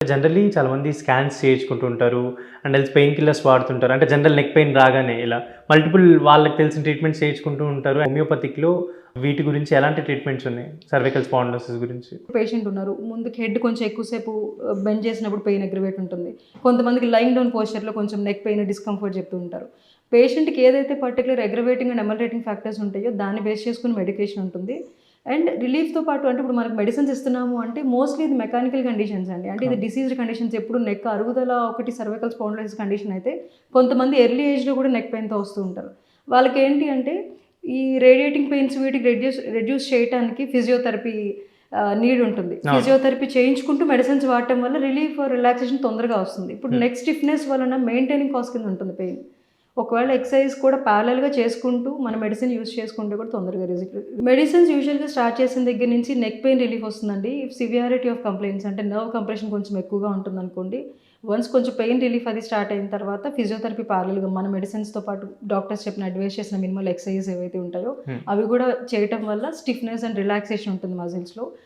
Generally చాలామంది scans చేయించుకుంటూ ఉంటారు. అండ్ ఎల్స్ పెయిన్ కిల్లర్స్ వాడుతుంటారు. అంటే జనరల్ నెక్ పెయిన్ రాగానే ఇలా మల్టిపుల్ వాళ్ళకి తెలిసిన ట్రీట్మెంట్స్ చేయించుకుంటూ ఉంటారు. హోమియోపతిక్‌లో వీటి గురించి ఎలాంటి ట్రీట్మెంట్స్ ఉన్నాయి? సర్వికల్ స్పాండిలోసిస్ గురించి. పేషెంట్ ఉన్నారు. ముందుకి హెడ్ కొంచెం ఎక్కువసేపు బెండ్ చేసినప్పుడు పెయిన్ అగ్రివేట్ ఉంటుంది. కొంతమందికి లయింగ్ డౌన్ పోస్చర్‌లో కొంచెం నెక్ పెయిన్, డిస్కంఫర్ట్ చెప్తూ ఉంటారు. పేషెంట్‌కి ఏదైతే పర్టిక్యులర్ అగ్రివేటింగ్ అండ్ ఎమల్రేటింగ్ ఫ్యాక్టర్స్ ఉంటాయో దాన్ని బేస్ చేసుకొని మెడికేషన్ ఉంటుంది. అండ్ రిలీఫ్‌తో పాటు అంటే ఇప్పుడు మనకు మెడిసిన్స్ ఇస్తున్నాము అంటే మోస్ట్‌లీ ఇది మెకానికల్ కండిషన్స్ అండి. అంటే ఇది డిసీజ్డ్ కండిషన్స్ ఎప్పుడు నెక్ అరుగుదల ఒకటి సర్వికల్ స్పాండిలోసిస్ కండిషన్ అయితే కొంతమంది ఎర్లీ ఏజ్‌లో కూడా నెక్ పెయిన్‌తో వస్తూ ఉంటారు. వాళ్ళకేంటి అంటే ఈ రేడియేటింగ్ పెయిన్స్ వీటికి రెడ్యూస్ చేయటానికి ఫిజియోథెరపీ నీడ్ ఉంటుంది. ఫిజియోథెరపీ చేయించుకుంటూ మెడిసిన్స్ వాడటం వల్ల రిలాక్సేషన్ తొందరగా వస్తుంది. ఇప్పుడు నెక్ స్టిఫ్‌నెస్ వలన మెయింటైనింగ్ కాజ్ కింద ఉంటుంది పెయిన్. ఒకవేళ ఎక్సర్సైజ్ కూడా ప్యారలల్‌గా చేసుకుంటూ మన మెడిసిన్ యూజ్ చేసుకుంటే కూడా తొందరగా మెడిసిన్స్ యూజువల్‌గా స్టార్ట్ చేసిన దగ్గర నుంచి నెక్ పెయిన్ రిలీఫ్ వస్తుందండి. ఇఫ్ సివియారిటీ ఆఫ్ కంప్లెయింట్స్ అంటే నర్వ్ కంప్రెషన్ కొంచెం ఎక్కువగా ఉంటుందనుకోండి. వన్స్ కొంచెం పెయిన్ రిలీఫ్ అది స్టార్ట్ అయిన తర్వాత ఫిజియోథెరపీ ప్యారలల్‌గా మన మెడిసిన్స్‌తో పాటు డాక్టర్స్ అడ్వైస్ చేసిన మినిమల్ ఎక్సర్సైజెస్ ఏవైతే ఉంటాయో అవి కూడా చేయటం వల్ల స్టిఫ్‌నెస్ అండ్ రిలాక్సేషన్ ఉంటుంది మజిల్స్‌లో.